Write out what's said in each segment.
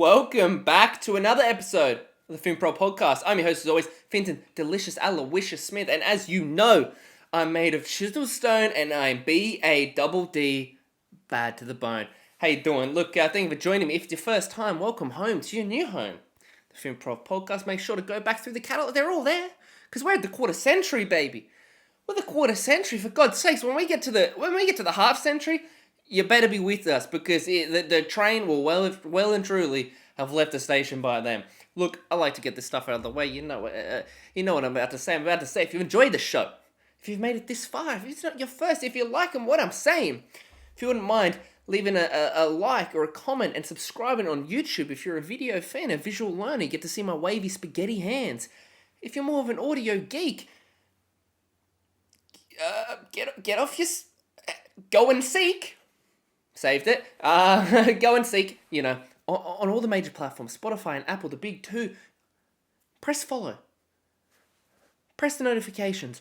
Welcome back to another episode of the Finprov podcast. I'm your host, as always, Finton Delicious Aloysius Smith, and as you know, I'm made of chisel stone, and I'm B-A-D-D, bad to the bone. How you doing? Look, thank you for joining me. If it's your first time, welcome home to your new home, the Finprov podcast. Make sure to go back through the catalogue. They're all there, because we're at the quarter century, baby. We're the quarter century, for God's sakes. When we get to the half century, you better be with us, because the train will well and truly have left the station by then. Look, I like to get this stuff out of the way. You know what I'm about to say. I'm about to say, if you've enjoyed the show, if you've made it this far, if it's not your first, if you're liking what I'm saying, if you wouldn't mind leaving a like or a comment and subscribing on YouTube. If you're a video fan, a visual learner, you get to see my wavy spaghetti hands. If you're more of an audio geek, get off your... Go and seek... Saved it. Go and seek, on all the major platforms, Spotify and Apple, the big two. Press follow. Press the notifications.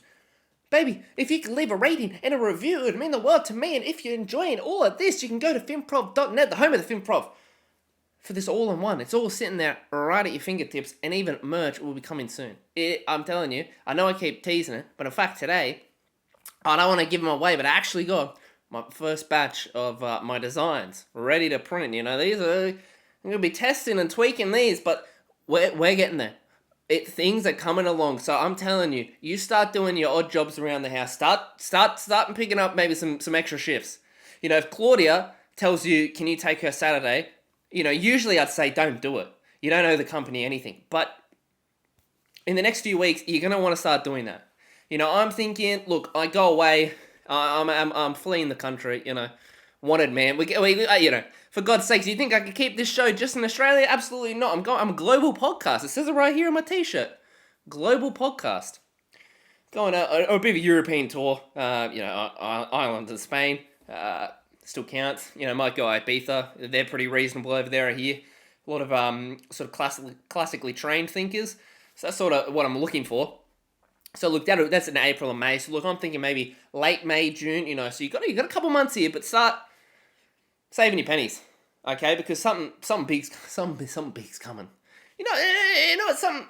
Baby, if you can leave a rating and a review, it would mean the world to me. And if you're enjoying all of this, you can go to finprov.net, the home of the Finprov, for this all-in-one. It's all sitting there right at your fingertips, and even merch will be coming soon. I'm telling you, I know I keep teasing it, but in fact today, I don't want to give them away, but I actually got my first batch of my designs ready to print. These are, I'm going to be testing and tweaking these, but we're getting there. Things are coming along, so I'm telling you, you start doing your odd jobs around the house. Start picking up maybe some extra shifts. If Claudia tells you, can you take her Saturday, usually I'd say don't do it. You don't owe the company anything, but in the next few weeks, you're going to want to start doing that. I'm thinking, look, I go away, I'm fleeing the country, wanted man. For God's sakes, do you think I could keep this show just in Australia? Absolutely not. I'm a global podcast. It says it right here on my t-shirt. Global podcast. Going a bit of a European tour. Ireland and Spain. Still counts. Might go Ibiza. They're pretty reasonable over there, I hear. A lot of sort of classically trained thinkers. So that's sort of what I'm looking for. So look, that's in April and May. So look, I'm thinking maybe late May, June. So you got a couple months here, but start saving your pennies, okay? Because something big's coming.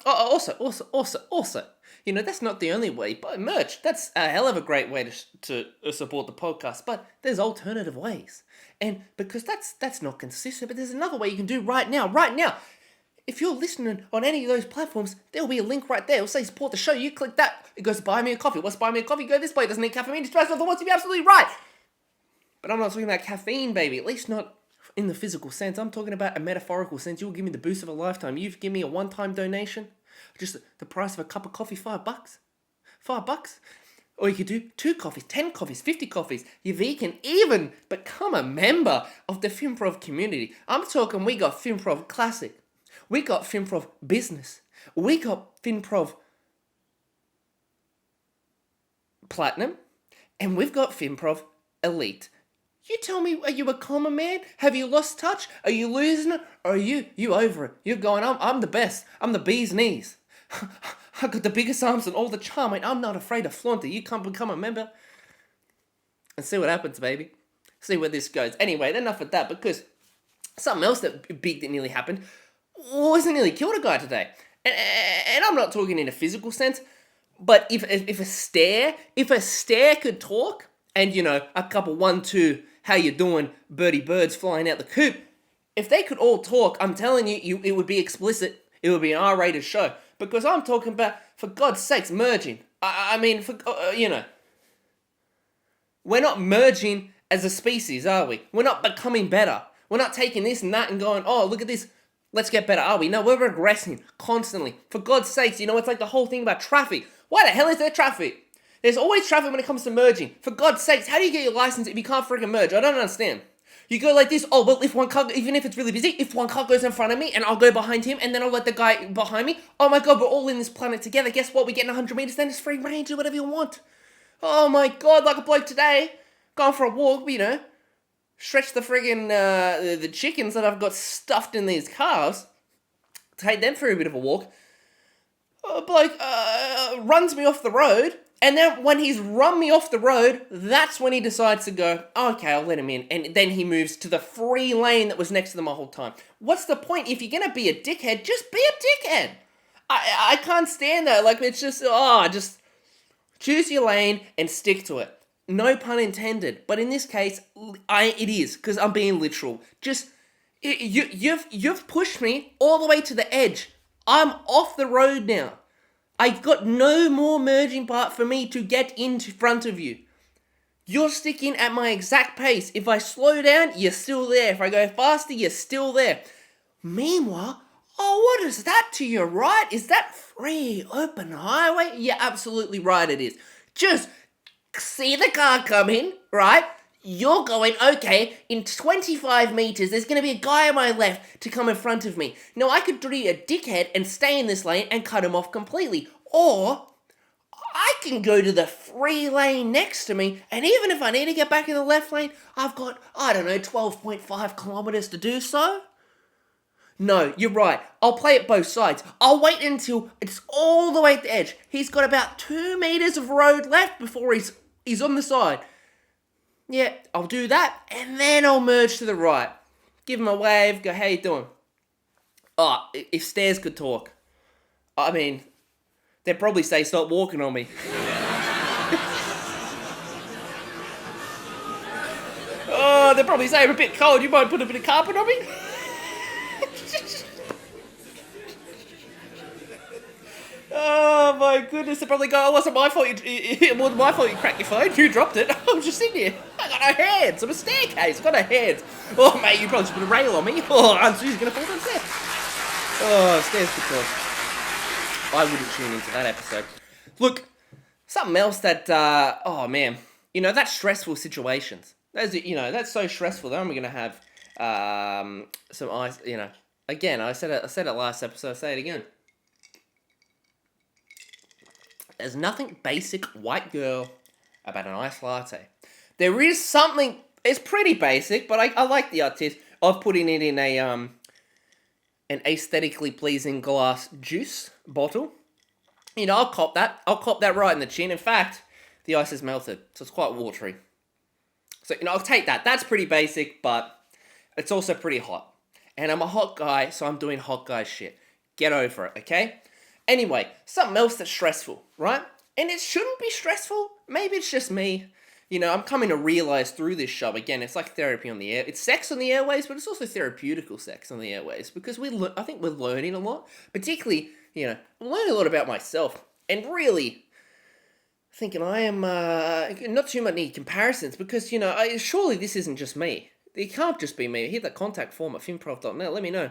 Also. That's not the only way. But merch, that's a hell of a great way to support the podcast. But there's alternative ways, and because that's not consistent. But there's another way you can do right now. If you're listening on any of those platforms, there'll be a link right there. It'll say support the show. You click that. It goes buy me a coffee. What's buy me a coffee? Go this way. It doesn't need caffeine. It's stressful. Wants to be absolutely right. But I'm not talking about caffeine, baby. At least not in the physical sense. I'm talking about a metaphorical sense. You'll give me the boost of a lifetime. You've given me a one-time donation. Just the price of a cup of coffee, $5. $5. Or you could do 2 coffees, 10 coffees, 50 coffees. You can even become a member of the Finprov community. I'm talking we got Finprov Classic. We got Finprov Business. We got Finprov Platinum. And we've got Finprov Elite. You tell me, are you a common man? Have you lost touch? Are you losing it? Or are you over it? You're going, I'm the best. I'm the bee's knees. I got the biggest arms and all the charm. And I'm not afraid to flaunt it. You can't become a member. And see what happens, baby. See where this goes. Anyway, enough of that, because something else that big that nearly happened was I nearly killed a guy today. And I'm not talking in a physical sense, but if a stare could talk, and a couple 1, 2, how you doing, birdie birds flying out the coop, if they could all talk, I'm telling you, it would be explicit. It would be an R-rated show, because I'm talking about, for God's sakes, merging. We're not merging as a species, are we? We're not becoming better. We're not taking this and that and going, oh, look at this. Let's get better, are we? No, we're regressing constantly. For God's sakes, it's like the whole thing about traffic. Why the hell is there traffic? There's always traffic when it comes to merging. For God's sakes, how do you get your license if you can't freaking merge? I don't understand. You go like this, oh, well, if one car, even if it's really busy, if one car goes in front of me and I'll go behind him and then I'll let the guy behind me, oh my God, we're all in this planet together. Guess what? We're getting 100 meters, then it's free range, do whatever you want. Oh my God, like a bloke today, going for a walk, stretch the friggin' the chickens that I've got stuffed in these calves, take them for a bit of a walk. A bloke runs me off the road And then when he's run me off the road, that's when he decides to go, okay, I'll let him in. And then he moves to the free lane that was next to them the whole time. What's the point? If you're going to be a dickhead, just be a dickhead. I can't stand that. Like, it's just, just choose your lane and stick to it. No pun intended. But in this case, it is, because I'm being literal. Just, you've pushed me all the way to the edge. I'm off the road now. I've got no more merging part for me to get in front of you. You're sticking at my exact pace. If I slow down, you're still there. If I go faster, you're still there. Meanwhile, what is that to your right? Is that free open highway? Yeah, absolutely right it is. Just see the car coming, right? You're going, okay, in 25 meters, there's going to be a guy on my left to come in front of me. Now, I could be a dickhead and stay in this lane and cut him off completely. Or, I can go to the free lane next to me, and even if I need to get back in the left lane, I've got, 12.5 kilometers to do so. No, you're right. I'll play it both sides. I'll wait until it's all the way at the edge. He's got about 2 meters of road left before he's on the side. Yeah, I'll do that, and then I'll merge to the right. Give him a wave, go, how you doing? If stairs could talk. I mean, they'd probably say, stop walking on me. They'd probably say, I'm a bit cold, you might put a bit of carpet on me? Oh my goodness, they probably go, it wasn't my fault it wasn't my fault you cracked your phone, you dropped it. I was just sitting here. I got no hands, I'm a staircase, I've got no hands. Oh mate, you probably just put a rail on me. Aunt Susie's gonna fall down the stairs. Stairs to talk. I wouldn't tune into that episode. Look, something else that, that's stressful situations. That's so stressful that I'm gonna have some ice, again, I said it last episode, I'll say it again. There's nothing basic white girl about an iced latte. There is something, it's pretty basic, but I like the artist of putting it in an aesthetically pleasing glass juice bottle. I'll cop that. I'll cop that right in the chin. In fact, the ice is melted, so it's quite watery. So, I'll take that. That's pretty basic, but it's also pretty hot. And I'm a hot guy, so I'm doing hot guy shit. Get over it, okay? Anyway, something else that's stressful, right? And it shouldn't be stressful. Maybe it's just me. I'm coming to realize through this show, again, it's like therapy on the air. It's sex on the airways, but it's also therapeutical sex on the airways. Because I think we're learning a lot. Particularly, I'm learning a lot about myself. And really thinking I am not too many comparisons. Because, surely this isn't just me. It can't just be me. Hit that contact form at finprov.net. Let me know.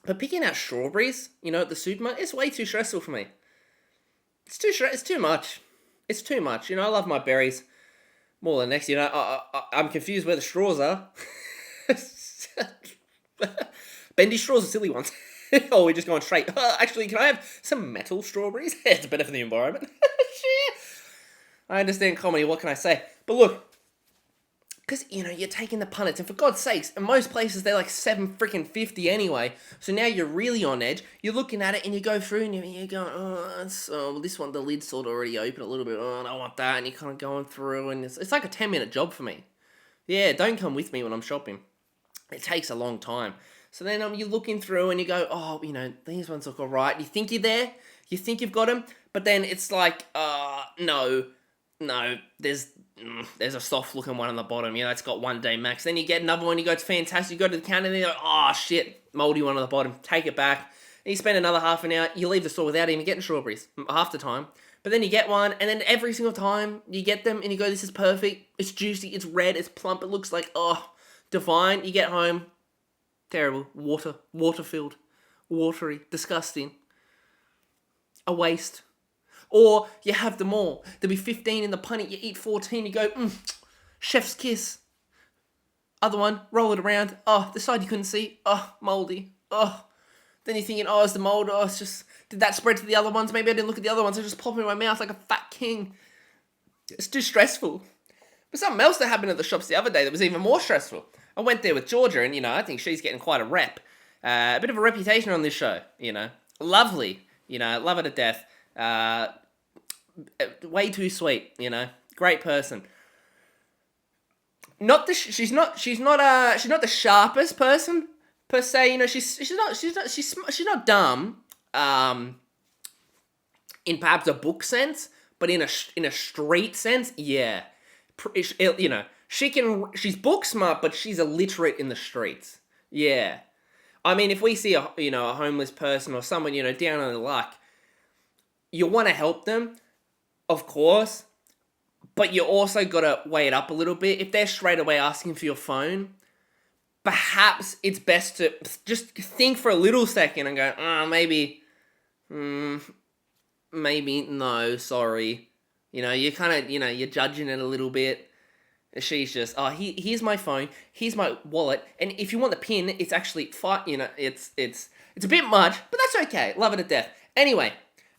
But picking out strawberries, at the supermarket, it's way too stressful for me. It's too much. It's too much. I love my berries more than next. I'm confused where the straws are. Bendy straws are silly ones. We're just going straight. Actually, can I have some metal strawberries? It's better for the environment. Shit. I understand comedy, what can I say? But look, because, you're taking the punnets, and for God's sakes, in most places, they're like $7.50 anyway, so now you're really on edge, you're looking at it, and you go through, and you're going, this one, the lid's sort of already open a little bit, I don't want that, and you're kind of going through, and it's like a 10-minute job for me. Yeah, don't come with me when I'm shopping. It takes a long time. So then you're looking through, and you go, these ones look alright, you think you're there, you think you've got them, but then it's like, no, there's a soft looking one on the bottom, it's got 1 day max. Then you get another one, you go, it's fantastic, you go to the counter, and you go, shit, moldy one on the bottom, take it back. And you spend another half an hour, you leave the store without even getting strawberries, half the time. But then you get one, and then every single time you get them, and you go, this is perfect, it's juicy, it's red, it's plump, it looks like, divine. You get home, terrible, water-filled, watery, disgusting, a waste. Or you have them all. There'll be 15 in the punnet, you eat 14, you go, chef's kiss. Other one, roll it around. The side you couldn't see. Mouldy. Then you're thinking, is the mould, it's just, did that spread to the other ones? Maybe I didn't look at the other ones, I just pop it in my mouth like a fat king. It's too stressful. But something else that happened at the shops the other day that was even more stressful. I went there with Georgia, and, I think she's getting quite a rep. A bit of a reputation on this show, Lovely. Love her to death. way too sweet, you know. Great person. She's not the sharpest person per se, you know. She's not dumb. In perhaps a book sense, but in a street sense, yeah. You know, she's book smart, but she's illiterate in the streets. Yeah. I mean, if we see a homeless person or someone, you know, down on their luck, you want to help them, of course, but you also got to weigh it up a little bit. If they're straight away asking for your phone, perhaps it's best to just think for a little second and go, maybe no, sorry. You know, you kind of, you're judging it a little bit. She's just, here's my phone, here's my wallet, and if you want the pin, it's actually it's a bit much, but that's okay. Love it to death. Anyway,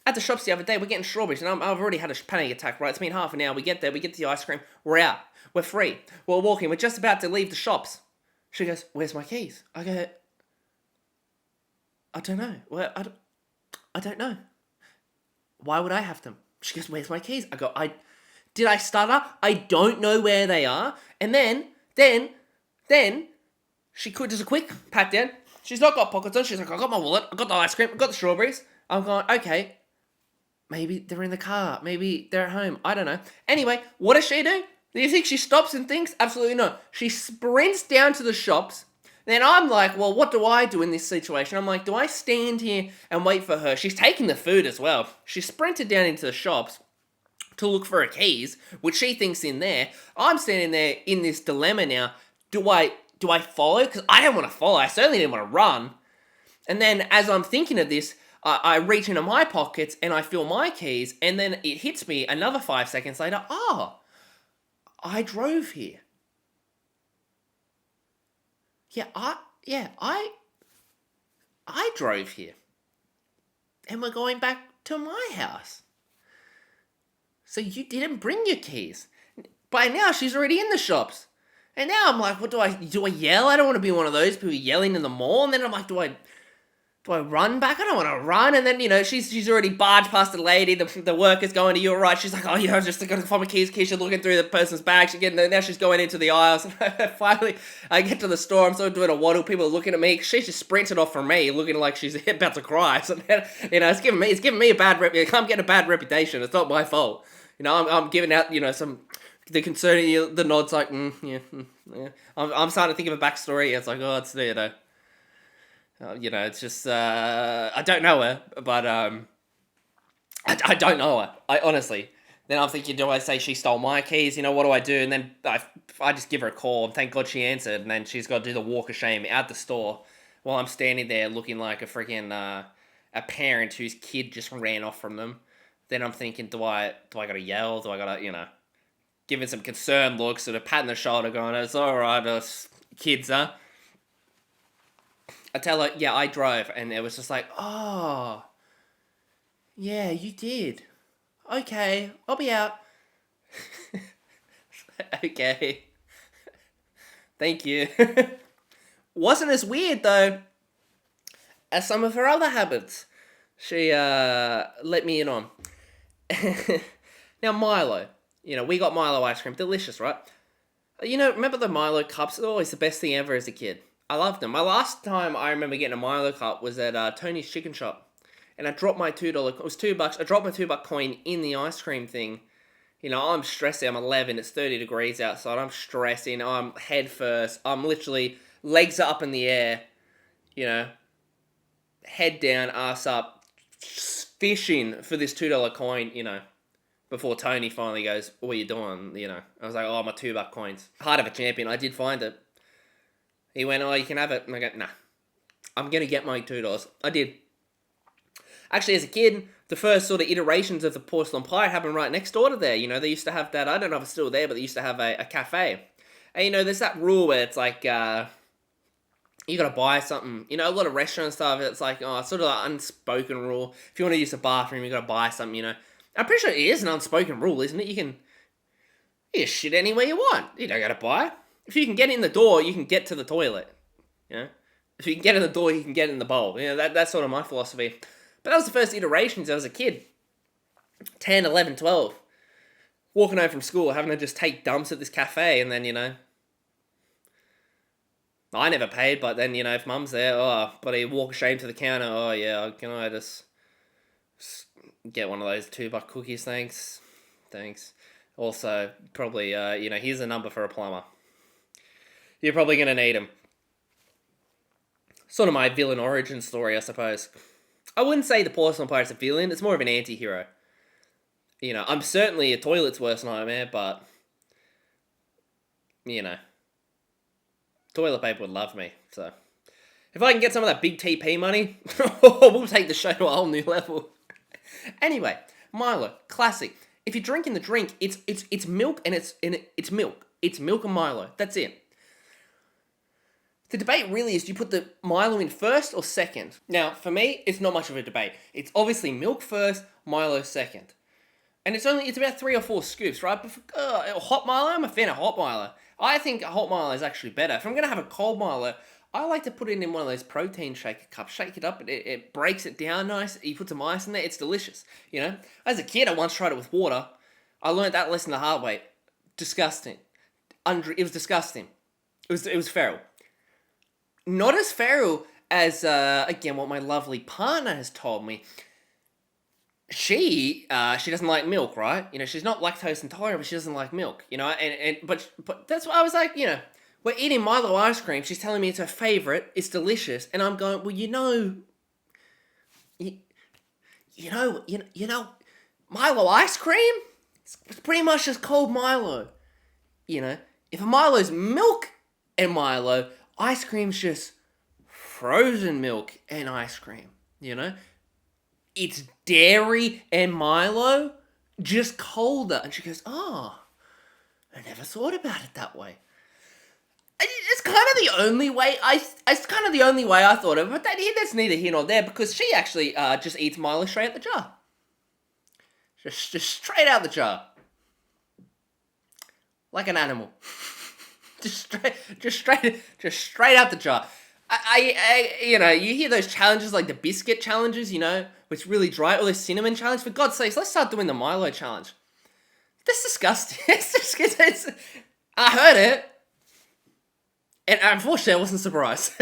at the shops the other day, we're getting strawberries, and I've already had a panic attack. Right, it's been half an hour. We get there, we get the ice cream, we're out, we're free, we're walking, we're just about to leave the shops. She goes, "Where's my keys?" I go, "I don't know. I don't know. Why would I have them?" She goes, "Where's my keys?" I go, Did I stutter? I don't know where they are. And then, she does a quick pat down. She's not got pockets on. She's like, "I got my wallet, I got the ice cream, I got the strawberries." I'm going, okay, maybe they're in the car. Maybe they're at home. I don't know. Anyway, what does she do? Do you think she stops and thinks? Absolutely not. She sprints down to the shops. Then I'm like, well, what do I do in this situation? I'm like, do I stand here and wait for her? She's taking the food as well. She sprinted down into the shops to look for her keys, which she thinks in there. I'm standing there in this dilemma now. Do I follow? Because I don't want to follow. I certainly didn't want to run. And then as I'm thinking of this, I reach into my pockets and I feel my keys, and then it hits me another 5 seconds later. I drove here. I drove here. And we're going back to my house. So you didn't bring your keys. By now, she's already in the shops. And now I'm like, what do I yell? I don't want to be one of those people yelling in the mall. And then I'm like, do I run back? I don't want to run. And then, she's already barged past the lady. The worker's going, "Are you all right?" She's like, "Oh, I just got to find my keys." She's looking through the person's bag. Now she's going into the aisles. And finally, I get to the store. I'm sort of doing a waddle. People are looking at me. She's just sprinted off from me, looking like she's about to cry. So then, it's giving me a bad reputation. I'm getting a bad reputation. It's not my fault. I'm giving out, the concern, the nod's like, yeah. I'm starting to think of a backstory. It's like, oh, it's, it's just, I don't know her, but, I don't know her. I honestly, then I'm thinking, do I say she stole my keys? What do I do? And then I just give her a call, and thank God she answered, and then she's got to do the walk of shame out the store while I'm standing there looking like a freaking, a parent whose kid just ran off from them. Then I'm thinking, do I gotta yell? Do I gotta, giving some concerned looks, sort of patting the shoulder, going, "It's alright, kids, huh?" I tell her, yeah, I drove, and it was just like, oh, yeah, you did. Okay, I'll be out. Okay. Thank you. Wasn't as weird, though, as some of her other habits she let me in on. Now, Milo. We got Milo ice cream. Delicious, right? Remember the Milo cups? Always the best thing ever as a kid. I loved them. My last time I remember getting a Milo cup was at Tony's Chicken Shop. And I dropped my $2, it was $2. I dropped my $2 coin in the ice cream thing. I'm stressing. I'm 11. It's 30 degrees outside. I'm stressing. I'm head first. I'm literally legs up in the air. Head down, ass up, fishing for this $2 coin, before Tony finally goes, "What are you doing?" I was like, "Oh, my $2 coins." Heart of a champion. I did find it. He went, "Oh, you can have it." And I go, "Nah, I'm going to get my $2. I did. Actually, as a kid, the first sort of iterations of the porcelain pie happened right next door to there. They used to have that, I don't know if it's still there, but they used to have a cafe. And, there's that rule where it's like, you gotta buy something. A lot of restaurant stuff, it's like, it's sort of an unspoken rule. If you want to use the bathroom, you gotta buy something, I'm pretty sure it is an unspoken rule, isn't it? You can shit anywhere you want. You don't gotta buy. If you can get in the door, you can get to the toilet. If you can get in the door, you can get in the bowl. That's sort of my philosophy. But that was the first iterations as a kid. 10, 11, 12. Walking home from school, having to just take dumps at this cafe, and then, I never paid, but then, if mum's there, oh, buddy, walk ashamed to the counter, oh, yeah, can I just get one of those $2 cookies, thanks? Thanks. Also, probably, here's a number for a plumber. You're probably going to need him. Sort of my villain origin story, I suppose. I wouldn't say the porcelain pirate's a villain, it's more of an anti-hero. I'm certainly a toilet's worst nightmare, but, toilet paper would love me, so. If I can get some of that big TP money, we'll take the show to a whole new level. Anyway, Milo, classic. If you're drinking the drink, it's milk and it's milk. It's milk and Milo. That's it. The debate really is, do you put the Milo in first or second? Now, for me, it's not much of a debate. It's obviously milk first, Milo second. And it's about 3 or 4 scoops, right? But hot Milo, I'm a fan of hot Milo. I think a hot Milo is actually better. If I'm going to have a cold Milo, I like to put it in one of those protein shaker cups. Shake it up, it breaks it down nice. You put some ice in there, it's delicious. As a kid, I once tried it with water. I learned that lesson the hard way. Disgusting. It was disgusting. It was feral. Not as feral as, again, what my lovely partner has told me. She doesn't like milk, right? She's not lactose intolerant, but she doesn't like milk, but that's why I was like, we're eating Milo ice cream. She's telling me it's her favorite. It's delicious. And I'm going, well, Milo ice cream? It's pretty much just cold Milo. If a Milo's milk and Milo, ice cream's just frozen milk and ice cream, It's dairy and Milo, just colder. And she goes, oh, I never thought about it that way. It's kind of the only way I thought of it, but that's neither here nor there, because she actually just eats Milo straight out the jar. Just straight out the jar. Like an animal. just straight out the jar. You hear those challenges like the biscuit challenges, which really dry, or the cinnamon challenge. For God's sakes, let's start doing the Milo challenge. That's disgusting. I heard it. And unfortunately, I wasn't surprised.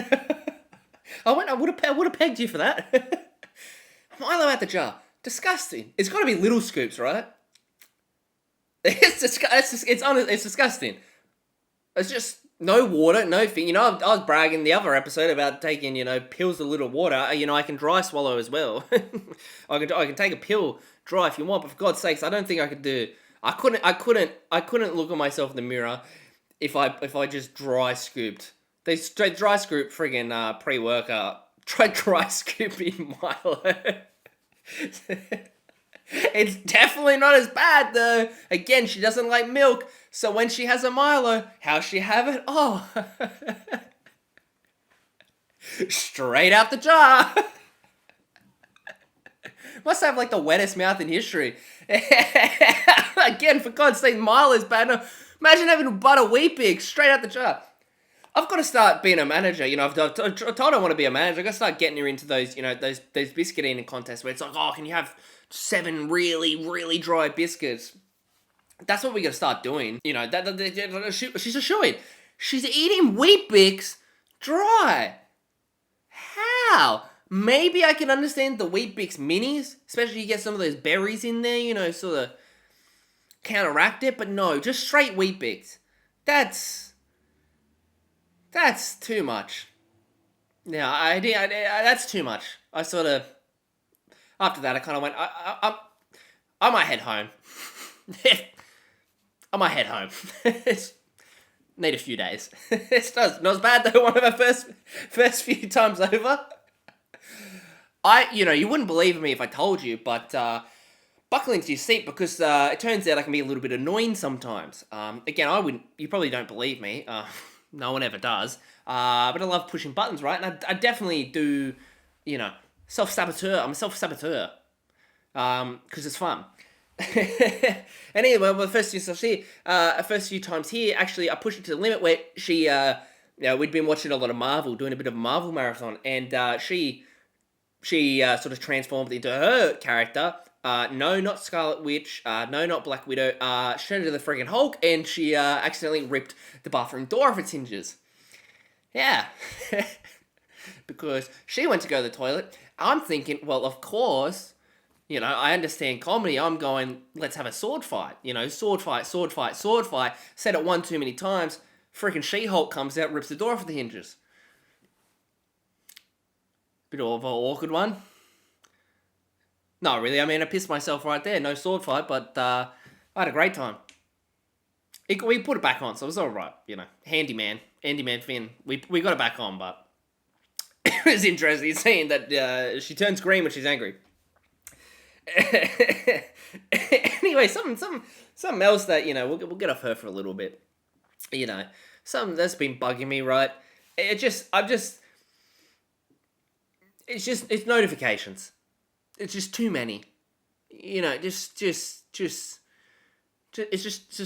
I would have pegged you for that. Milo out the jar. Disgusting. It's got to be little scoops, right? It's disgusting. It's just no water, no thing. I was bragging the other episode about taking, pills of little water. I can dry swallow as well. I can take a pill dry if you want, but for God's sakes, I don't think I could do. I couldn't look at myself in the mirror if I just dry scooped. They dry scoop friggin' pre-workout. Try dry scooping Milo. It's definitely not as bad though. Again, she doesn't like milk, so when she has a Milo, how's she have it? Oh, straight out the jar. Must have like the wettest mouth in history. Again, for God's sake, Milo's bad enough. Imagine having a butter Weet-Bix straight out the jar. I've got to start being a manager. I've told her I want to be a manager. I've got to start getting her into those, those biscuit eating contests where it's like, oh, can you have 7 really, really dry biscuits? That's what we got to start doing. She's a shoo-in. She's eating Weet-Bix dry. How? Maybe I can understand the Weet-Bix minis, especially you get some of those berries in there, sort of counteract it. But no, just straight Weet-Bix. That's too much. Yeah, that's too much. I sort of, after that, I kind of went, I might head home. I might head home. Need a few days. It's not as bad though, one of our first few times over. You wouldn't believe me if I told you, but buckle into your seat because it turns out I can be a little bit annoying sometimes. Again, you probably don't believe me. No one ever does. But I love pushing buttons, right? And I definitely do, self-saboteur. I'm a self-saboteur. Because it's fun. And anyway, the first few times here, actually, I pushed it to the limit where she, we'd been watching a lot of Marvel, doing a bit of a Marvel marathon, and she sort of transformed into her character, No, not Scarlet Witch. No, not Black Widow. Shredder the friggin' Hulk, and she accidentally ripped the bathroom door off its hinges. Yeah. Because she went to go to the toilet. I'm thinking, well, of course, I understand comedy. I'm going, let's have a sword fight. Sword fight, sword fight, sword fight. Said it one too many times. Freaking She-Hulk comes out, rips the door off the hinges. Bit of an awkward one. No, really, I mean, I pissed myself right there. No sword fight, but I had a great time. We put it back on, so it was alright, Handyman Finn. We got it back on, but it was interesting seeing that she turns green when she's angry. Anyway, something else that, we'll get off her for a little bit. Something that's been bugging me, right? It's notifications. It's just too many. Just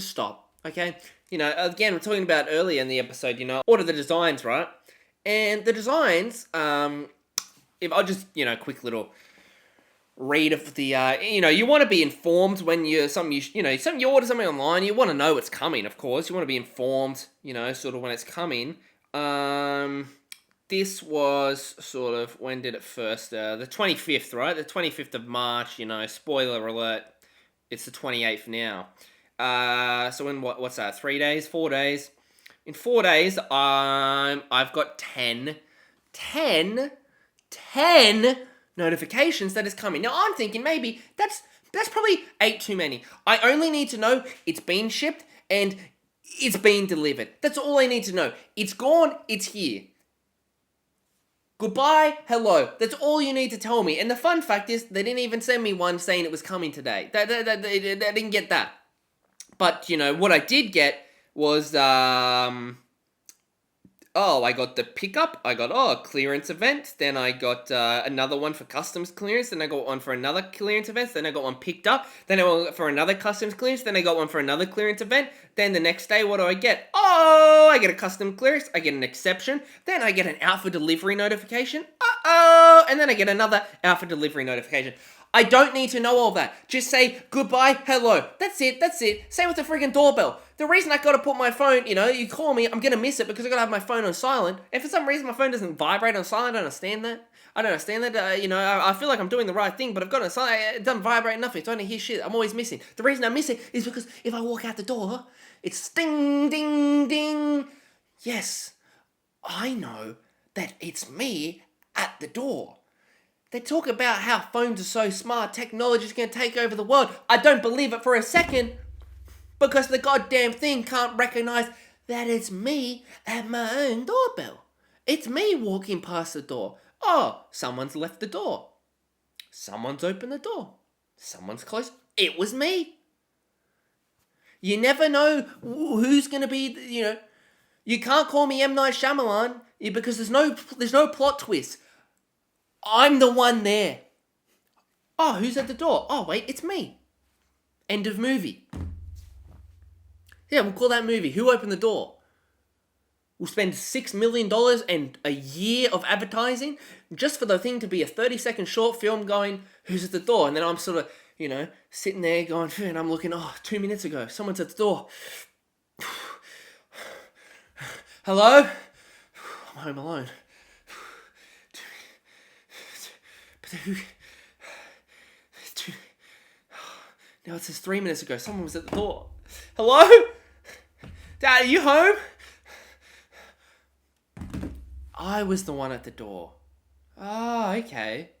stop, okay? Again, we're talking about earlier in the episode, order the designs, right? And the designs, if I'll just, quick little read of the, you want to be informed when you order something online, you want to know it's coming, of course. You want to be informed, sort of when it's coming. This was sort of, when did it first, the 25th, right? The 25th of March, spoiler alert, it's the 28th now. So in what's that, 3 days, 4 days? In 4 days, I've got 10 notifications that is coming. Now I'm thinking maybe that's probably 8 too many. I only need to know it's been shipped and it's been delivered. That's all I need to know. It's gone, it's here. Goodbye, hello. That's all you need to tell me. And the fun fact is, they didn't even send me one saying it was coming today. They didn't get that. But, what I did get was, I got the pickup. I got, clearance event. Then I got another one for customs clearance. Then I got one for another clearance event. Then I got one picked up. Then I got for another customs clearance. Then I got one for another clearance event. Then the next day, what do I get? I get a custom clearance. I get an exception. Then I get an out for delivery notification. And then I get another out for delivery notification. I don't need to know all that. Just say goodbye, hello. That's it. Same with the friggin' doorbell. The reason I gotta put my phone, you call me, I'm gonna miss it because I gotta have my phone on silent. And for some reason my phone doesn't vibrate on silent, I don't understand that. I feel like I'm doing the right thing, but I've got it on silent, it doesn't vibrate, nothing. So I don't hear shit. I'm always missing. The reason I miss it is because if I walk out the door, it's ding, ding, ding. Yes, I know that it's me at the door. They talk about how phones are so smart, technology's going to take over the world. I don't believe it for a second because the goddamn thing can't recognize that it's me at my own doorbell. It's me walking past the door. Someone's left the door. Someone's opened the door. Someone's closed. It was me. You never know who's going to be, you can't call me M. Night Shyamalan because there's no plot twist. I'm the one there. Who's at the door? Wait, it's me. End of movie. Yeah, we'll call that movie Who Opened the Door. We'll spend $6 million and a year of advertising just for the thing to be a 30-second short film going, who's at the door? And then I'm sort of, sitting there going, and I'm looking, 2 minutes ago, someone's at the door. Hello? I'm home alone. Now it says 3 minutes ago, someone was at the door. Hello? Dad, are you home? I was the one at the door. Okay.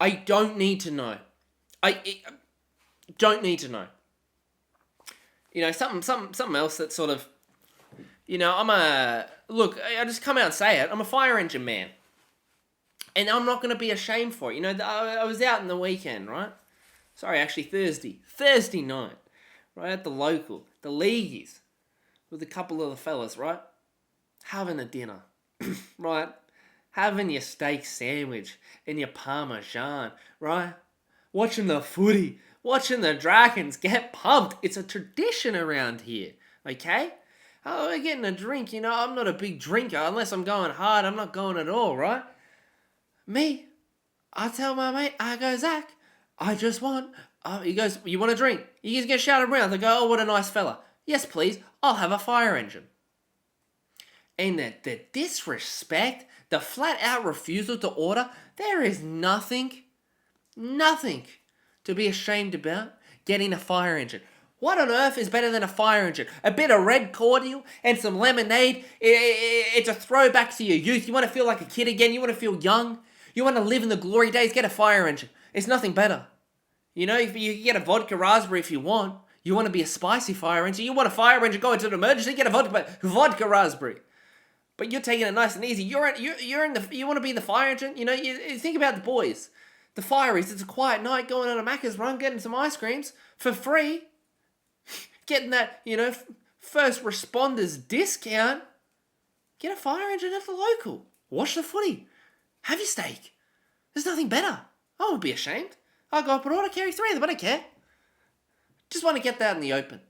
I don't need to know. I don't need to know. Something else that sort of, I just come out and say it. I'm a fire engine man. And I'm not going to be ashamed for it. I was out in the weekend, right? Sorry, actually Thursday night, right at the local, the Leagueies, with a couple of the fellas, right? Having a dinner, right? Having your steak sandwich and your parmesan, right? Watching the footy, watching the Dragons get pumped. It's a tradition around here, okay? We're getting a drink, I'm not a big drinker. Unless I'm going hard, I'm not going at all, right? Me, I tell my mate, I go, Zach, I just want... he goes, you want a drink? You just get shouted around. They go, oh, what a nice fella. Yes, please. I'll have a fire engine. And the disrespect, the flat-out refusal to order, there is nothing to be ashamed about getting a fire engine. What on earth is better than a fire engine? A bit of red cordial and some lemonade. It's a throwback to your youth. You want to feel like a kid again. You want to feel young. You want to live in the glory days. Get a fire engine. It's nothing better. You know, if you get a vodka raspberry if you want. You want to be a spicy fire engine. You want a fire engine, go into an emergency, get a vodka raspberry. But you're taking it nice and easy. You want to be the fire engine. You know, you think about the boys. The fireys. It's a quiet night going on a Macca's run, getting some ice creams for free. Getting that, you know, first responders discount. Get a fire engine at the local. Watch the footy. Have your steak. There's nothing better. I won't be ashamed. I'll go up and order, carry 3 of them. I don't care. Just want to get that in the open.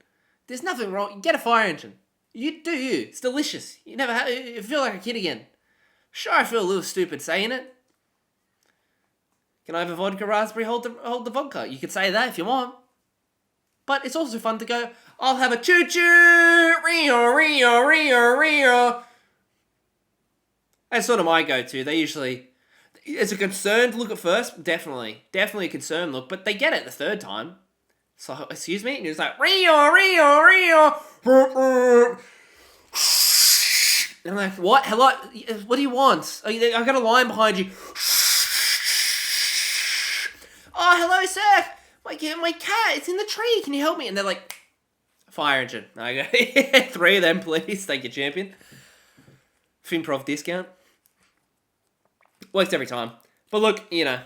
There's nothing wrong. Get a fire engine. You do you. It's delicious. You feel like a kid again. Sure, I feel a little stupid saying it. Can I have a vodka raspberry? Hold the vodka. You could say that if you want. But it's also fun to go, I'll have a choo-choo, Rio, Rio, Rio, Rio. That's sort of my go-to. They usually, it's a concerned look at first, definitely a concerned look, but they get it the third time. So, excuse me? And it's like, Rio, Rio, Rio. And I'm like, what? Hello? What do you want? I've got a line behind you. Oh, hello, sir. My cat, it's in the tree. Can you help me? And they're like, fire engine. I go, 3 of them, please. Thank you, champion. Finprov discount. Works every time. But look, you know,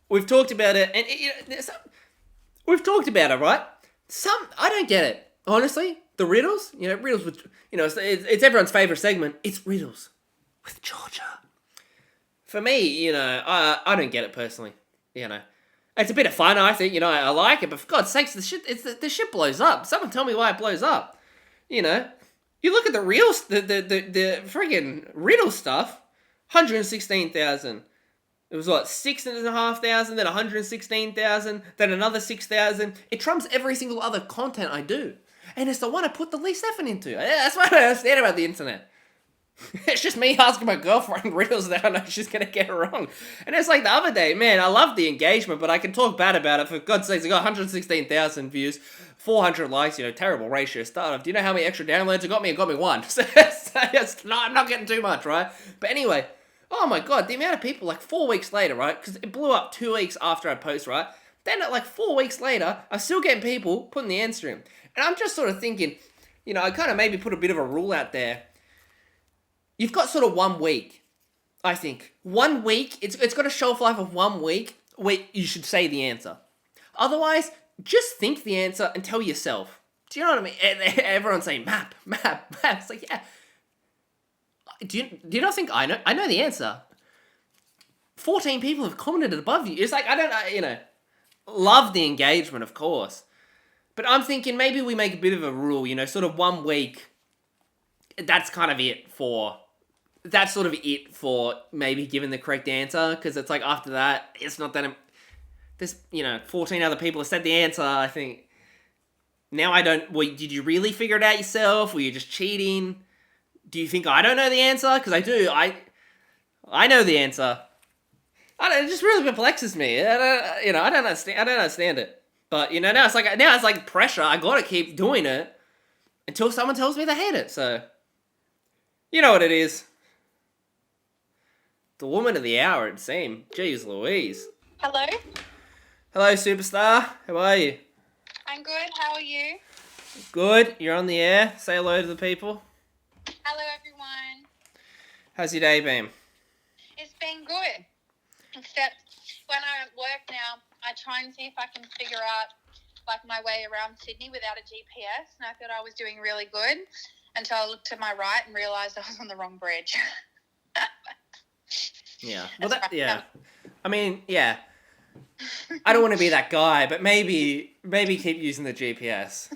we've talked about it, and we've talked about it, right? I don't get it. Honestly, the riddles, you know, riddles with, you know, it's everyone's favourite segment. It's riddles with Georgia. For me, you know, I don't get it personally, you know. It's a bit of fun, I think, you know, I like it, but for God's sakes, the shit blows up. Someone tell me why it blows up. You know, you look at the friggin' riddle stuff, 116,000. It was what, 6,500, then 116,000, then another 6,000. It trumps every single other content I do. And it's the one I put the least effort into. That's what I understand about the internet. It's just me asking my girlfriend riddles that I know she's going to get wrong. And it's like the other day, man, I love the engagement, but I can talk bad about it. For God's sakes, I got 116,000 views, 400 likes, you know, terrible ratio. Start. Do you know how many extra downloads it got me? It got me 1. So I'm not getting too much, right? But anyway, oh my God, the amount of people, like 4 weeks later, right? Because it blew up 2 weeks after I post, right? Then like 4 weeks later, I'm still getting people putting the answer in. And I'm just sort of thinking, you know, I kind of maybe put a bit of a rule out there. You've got sort of 1 week, I think. 1 week, it's got a shelf life of 1 week where you should say the answer. Otherwise, just think the answer and tell yourself. Do you know what I mean? Everyone's saying map. It's like, yeah. Do you not think I know the answer? 14 people have commented above you. It's like, I don't, you know, love the engagement, of course. But I'm thinking maybe we make a bit of a rule, you know, sort of 1 week. That's kind of it for... That's sort of it for maybe giving the correct answer, because it's like after that, it's not that... There's, you know, 14 other people have said the answer, I think. Now I don't... Well, did you really figure it out yourself? Were you just cheating? Do you think I don't know the answer? Because I do. I know the answer. It just really perplexes me. I don't understand it. But, you know, now it's like pressure. I gotta keep doing it until someone tells me they hate it, so... You know what it is. The woman of the hour, it seemed. Jeez Louise. Hello? Hello, superstar. How are you? I'm good. How are you? Good. You're on the air. Say hello to the people. Hello, everyone. How's your day been? It's been good. Except when I'm at work now, I try and see if I can figure out like my way around Sydney without a GPS. And I thought I was doing really good until I looked to my right and realised I was on the wrong bridge. Yeah. Well, yeah. I mean, yeah. I don't want to be that guy, but maybe keep using the GPS.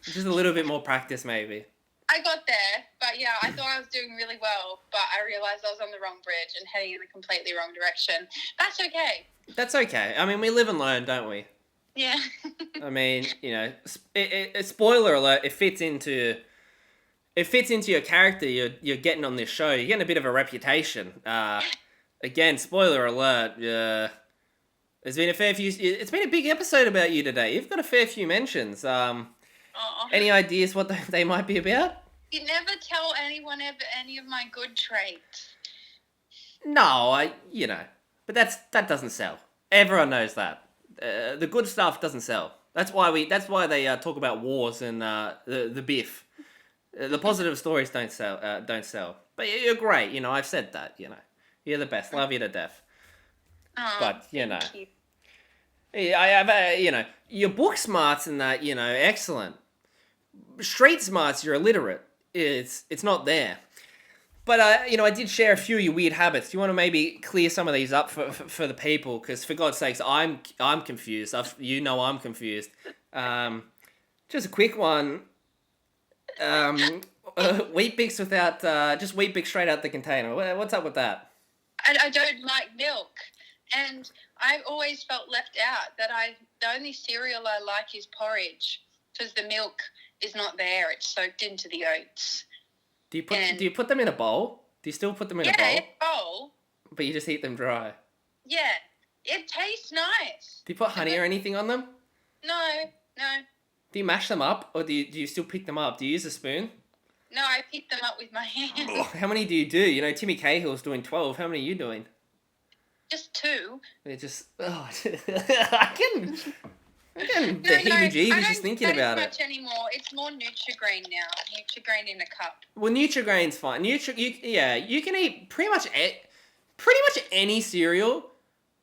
Just a little bit more practice, maybe. I got there, but yeah, I thought I was doing really well, but I realised I was on the wrong bridge and heading in the completely wrong direction. That's okay. That's okay. I mean, we live and learn, don't we? Yeah. I mean, spoiler alert, it fits into your character. You're getting on this show. You're getting a bit of a reputation. Again, spoiler alert. There's been a fair few. It's been a big episode about you today. You've got a fair few mentions. Any ideas what they might be about? You never tell anyone ever any of my good traits. No, but that doesn't sell. Everyone knows that. The good stuff doesn't sell. That's why they talk about wars and the biff. The positive stories don't sell. But you're great. I've said that. You're the best. Love you to death. But Thank you. I have your book smarts and that. Excellent. Street smarts, you're illiterate. It's not there. But I did share a few of your weird habits. Do you want to maybe clear some of these up for the people? Because for God's sakes, I'm confused. I'm confused. Just a quick one. Wheat Bix without just Wheat Bix straight out the container. What's up with that? I don't like milk, and I've always felt left out. The only cereal I like is porridge because the milk is not there. It's soaked into the oats. Do you put them in a bowl? Do you still put them in a bowl? Yeah, in a bowl. But you just eat them dry. Yeah, it tastes nice. Do you put honey or anything on them? No. Do you mash them up, or do you still pick them up? Do you use a spoon? No, I pick them up with my hands. How many do you do? Timmy Cahill's doing 12. How many are you doing? Just 2. They're just... I can the heebie-jeebies just thinking about it. Not much anymore. It's more Nutri-Grain now. Nutri-Grain in a cup. Well, Nutri-Grain's fine. You can eat pretty much any cereal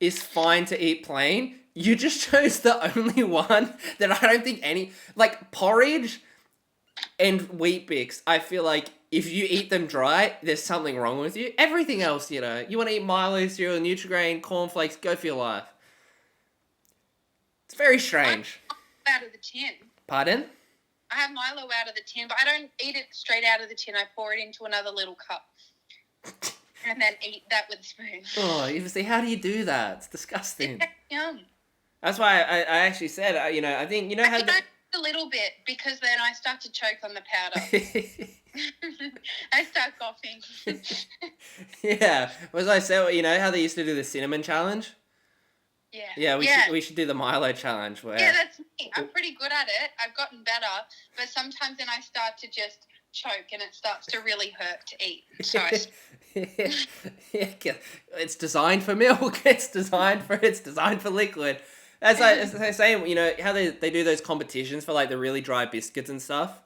is fine to eat plain. You just chose the only one that I don't think like porridge and Wheat Bix. I feel like if you eat them dry, there's something wrong with you. Everything else, you want to eat Milo cereal, Nutri-Grain, cornflakes, go for your life. It's very strange. Out of the tin. Pardon? I have Milo out of the tin, but I don't eat it straight out of the tin. I pour it into another little cup. And then eat that with a spoon. Oh, you see, how do you do that? It's disgusting. It's yum. That's why I actually said, I think, how... a little bit, because then I start to choke on the powder. I start coughing. Yeah. As I said, how they used to do the cinnamon challenge? Yeah. Yeah, we should do the Milo challenge. Where... Yeah, that's me. I'm pretty good at it. I've gotten better, but sometimes then I start to just choke and it starts to really hurt to eat. So it's designed for milk. It's designed for liquid. As I say, how they do those competitions for like the really dry biscuits and stuff.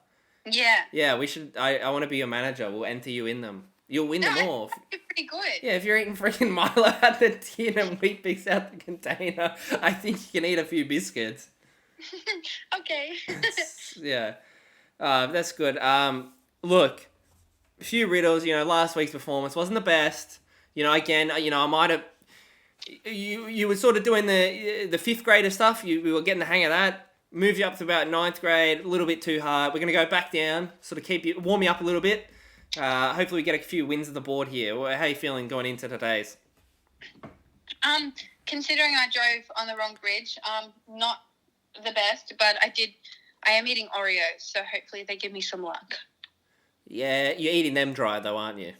Yeah. Yeah, we should. I want to be your manager. We'll enter you in them. You'll win them all. You're pretty good. Yeah, if you're eating freaking Milo out the tin and Wheat Bix out the container, I think you can eat a few biscuits. Okay. Yeah. That's good. Look, a few riddles. Last week's performance wasn't the best. Again, I might have... You were sort of doing the fifth grader stuff. We were getting the hang of that. Move you up to about ninth grade. A little bit too hard. We're going to go back down. Sort of warm you up a little bit. Hopefully we get a few wins on the board here. How are you feeling going into today's? Considering I drove on the wrong bridge, not the best, but I am eating Oreos, so hopefully they give me some luck. Yeah, you're eating them dry though, aren't you?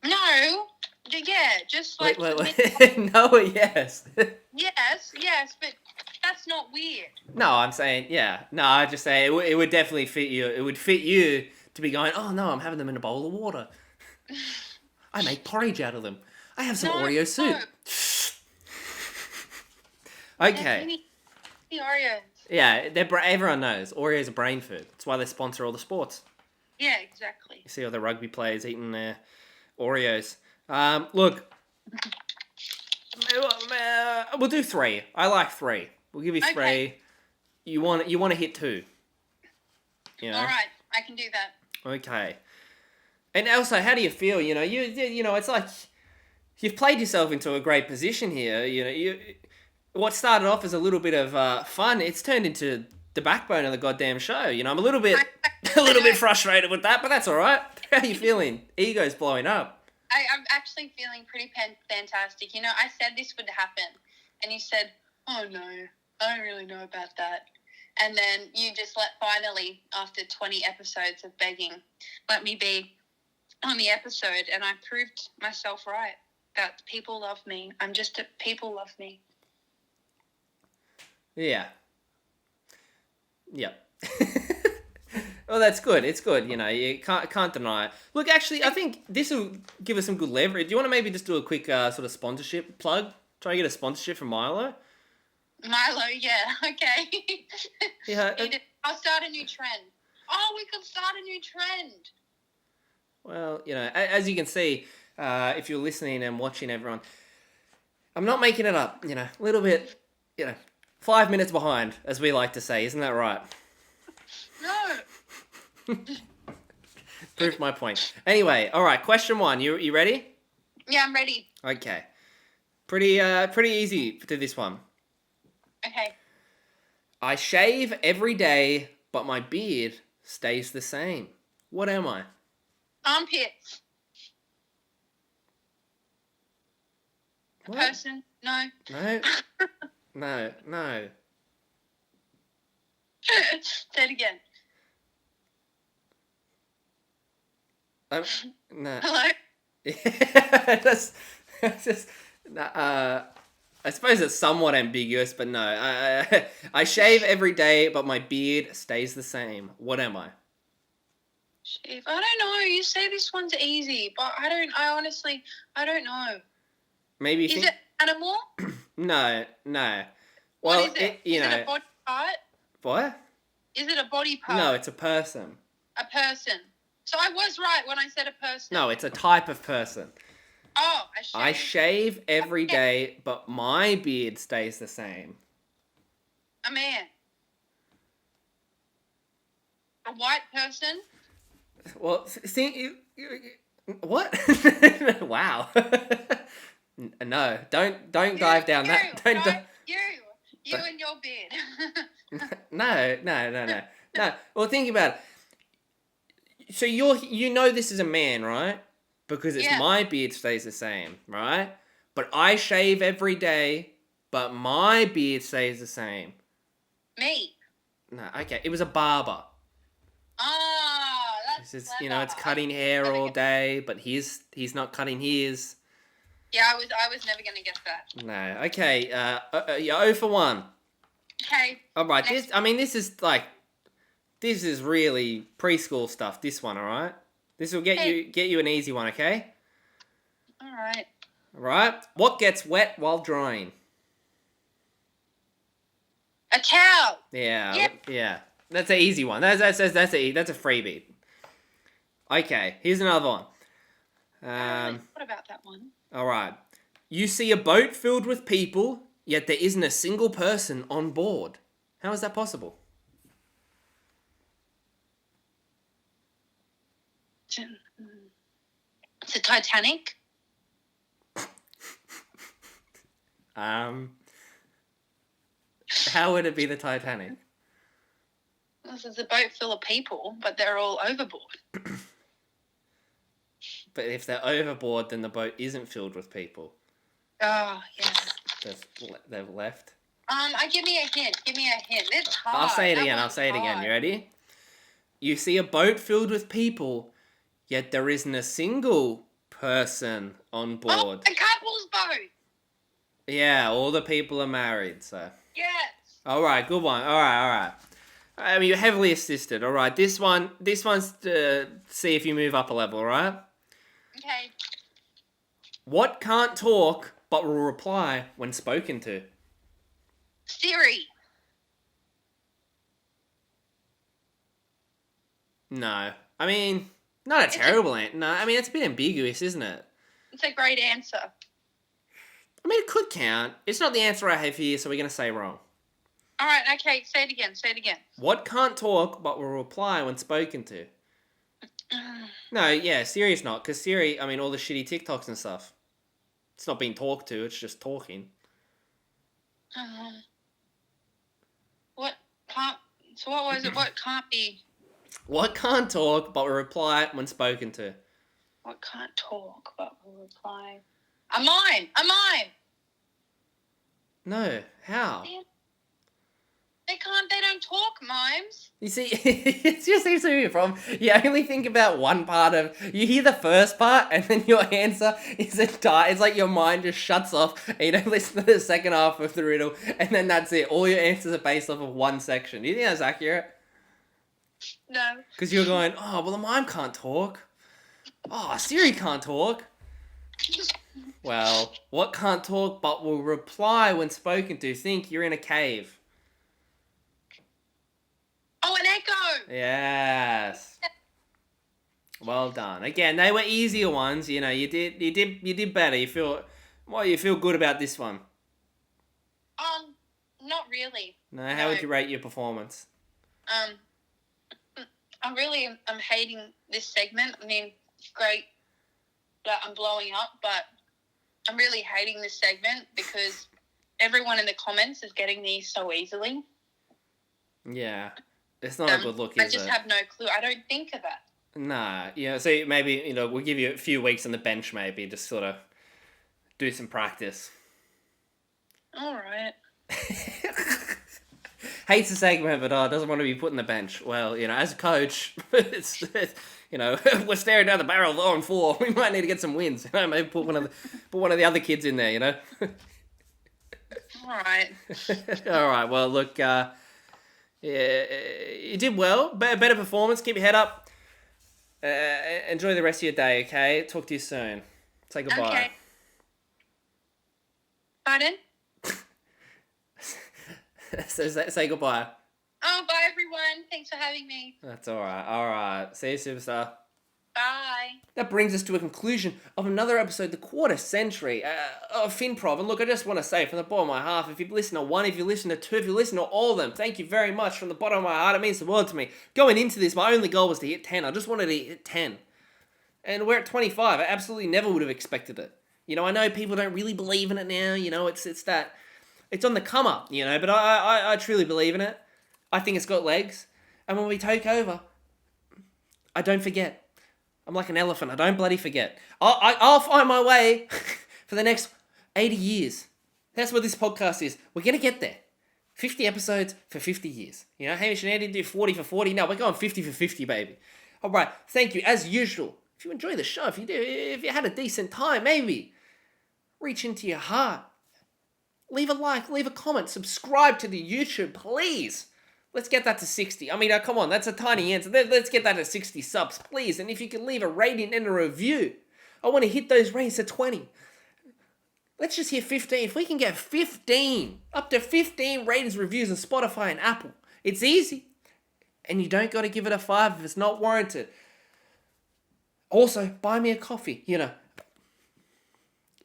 No. Yeah, just like... Wait. No or yes? Yes, but that's not weird. No, I'm saying, yeah. No, I just say it would definitely fit you. It would fit you to be going, oh no, I'm having them in a bowl of water. I make porridge out of them. I have some Oreo soup. Okay. The Oreos. Yeah, everyone knows Oreos are brain food. That's why they sponsor all the sports. Yeah, exactly. You see all the rugby players eating their Oreos. Look, we'll do 3. I like 3. We'll give you 3. Okay. You want to hit 2. All right, I can do that. Okay. And Elsa, how do you feel? It's like you've played yourself into a great position here. What started off as a little bit of fun, it's turned into the backbone of the goddamn show. You know, I'm a little bit frustrated with that, but that's all right. How are you feeling? Ego's blowing up. I'm actually feeling pretty fantastic. You know, I said this would happen, and you said, "Oh no, I don't really know about that." And then you just finally, after 20 episodes of begging, let me be on the episode, and I proved myself right that people love me. People love me. Yeah. Yep. Well, that's good. It's good. You know, you can't deny it. Look, actually, I think this will give us some good leverage. Do you want to maybe just do a quick sort of sponsorship plug? Try to get a sponsorship from Milo? Milo, yeah, okay. Yeah. I'll start a new trend. Oh, we could start a new trend. Well, you know, as you can see, if you're listening and watching, everyone, I'm not making it up. You know, a little bit, 5 minutes behind, as we like to say. Isn't that right? No. Prove my point. Anyway, all right. Question 1. You ready? Yeah, I'm ready. Okay. Pretty easy to this one. Okay. I shave every day, but my beard stays the same. What am I? Armpits. A What? person? No. No. No. Say it again. No. Hello? Yeah, that's just. I suppose it's somewhat ambiguous, but no. I shave every day, but my beard stays the same. What am I? Shave. I don't know. You say this one's easy, but I honestly don't know. Maybe you Is think... it animal? No. What Well, is it? Is it a body part? What? Is it a body part? No, it's a person. A person. So I was right when I said a person. No, it's a type of person. Oh, I shave every day, but my beard stays the same. A man. A white person. Well, see, what? Wow. No, don't dive down that. Don't. You and your beard. No. Well, think about it. So you know this is a man, right? Because it's my beard stays the same, right? But I shave every day, but my beard stays the same. Me. No, okay. It was a barber. Oh, that's This is, clever. it's cutting hair all day, but he's not cutting his. Yeah, I was never gonna get that. No. Okay. You're 0 for 1. Okay. All right. This is really preschool stuff. This one, all right. This will get you an easy one, okay? All right. All right. What gets wet while drying? A towel. Yeah. Yep. Yeah. That's an easy one. That's a freebie. Okay. Here's another one. What about that one? All right. You see a boat filled with people, yet there isn't a single person on board. How is that possible? It's a Titanic. How would it be the Titanic? This is a boat full of people, but they're all overboard. But if they're overboard, then the boat isn't filled with people. Oh, yeah. They've left. Give me a hint. It's hard. I'll say it again. You ready? You see a boat filled with people, yet there isn't a single person on board. Oh, a couple's boat. Yeah, all the people are married, so. Yes. All right, good one. All right. I mean, you're heavily assisted. All right, this one's to see if you move up a level. All right. Okay. What can't talk but will reply when spoken to? Siri. No. I mean, not a terrible answer. No, I mean, it's a bit ambiguous, isn't it? It's a great answer. I mean, it could count. It's not the answer I have here, so we're going to say wrong. All right, okay, say it again. What can't talk but will reply when spoken to? No, yeah, Siri's not, because Siri, I mean, all the shitty TikToks and stuff. It's not being talked to, it's just talking. What can't So what was it? What can't be? What can't talk but will reply when spoken to? What can't talk but will reply? A mime. A mime. No. How? They don't talk, mimes. You see, it just seems to be a problem. You only think about one part of... You hear the first part, and then your answer is entire. It's like your mind just shuts off, and you don't listen to the second half of the riddle, and then that's it. All your answers are based off of one section. Do you think that's accurate? No. Because you're going, oh, well, the mime can't talk. Oh, Siri can't talk. Well, what can't talk but will reply when spoken to? Think you're in a cave. Oh, an echo. Yes. Well done. Again, they were easier ones. You know, you did better. You feel good about this one. Not really. No, how would you rate your performance? I'm hating this segment. I mean, it's great that I'm blowing up, but I'm really hating this segment because everyone in the comments is getting these so easily. Yeah. It's not a good look, is it? I just have no clue. I don't think of that. Nah. Yeah, so maybe, we'll give you a few weeks on the bench maybe, just sort of do some practice. All right. Hates the segment, but doesn't want to be put on the bench. Well, as a coach, it's we're staring down the barrel of 0-4. We might need to get some wins. Maybe put one of the other kids in there. All right. All right. Well, look, yeah, you did well. Better performance. Keep your head up. Enjoy the rest of your day. Okay. Talk to you soon. Say goodbye. Okay. Pardon? Say goodbye. Oh, bye everyone. Thanks for having me. That's all right. All right. See you, superstar. Bye. That brings us to a conclusion of another episode, the quarter century of Finprov. And look, I just want to say from the bottom of my heart, if you've listened to one, if you listen to two, if you listen to all of them, thank you very much from the bottom of my heart. It means the world to me. Going into this, my only goal was to hit 10. I just wanted to hit 10. And we're at 25. I absolutely never would have expected it. I know people don't really believe in it now. It's on the come up, but I truly believe in it. I think it's got legs. And when we take over, I don't forget. I'm like an elephant. I don't bloody forget. I'll find my way for the next 80 years. That's what this podcast is. We're going to get there. 50 episodes for 50 years. Hamish and Andy do 40 for 40. No, we're going 50 for 50, baby. All right. Thank you. As usual, if you enjoy the show, if you had a decent time, maybe reach into your heart. Leave a like, leave a comment, subscribe to the YouTube, please. Let's get that to 60. I mean, come on, that's a tiny answer. Let's get that to 60 subs, please. And if you can leave a rating and a review, I want to hit those ratings to 20. Let's just hit 15. If we can get 15, up to 15 ratings, reviews on Spotify and Apple, it's easy. And you don't got to give it a 5 if it's not warranted. Also, buy me a coffee,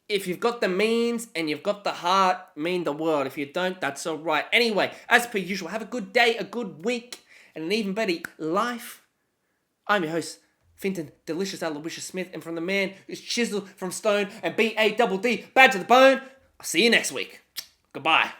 If you've got the means and you've got the heart, mean the world. If you don't, that's all right. Anyway, as per usual, have a good day, a good week, and an even better life. I'm your host, Finton Delicious Aloysius Smith, and from the man who's chiseled from stone and BADD, bad to the bone, I'll see you next week. Goodbye.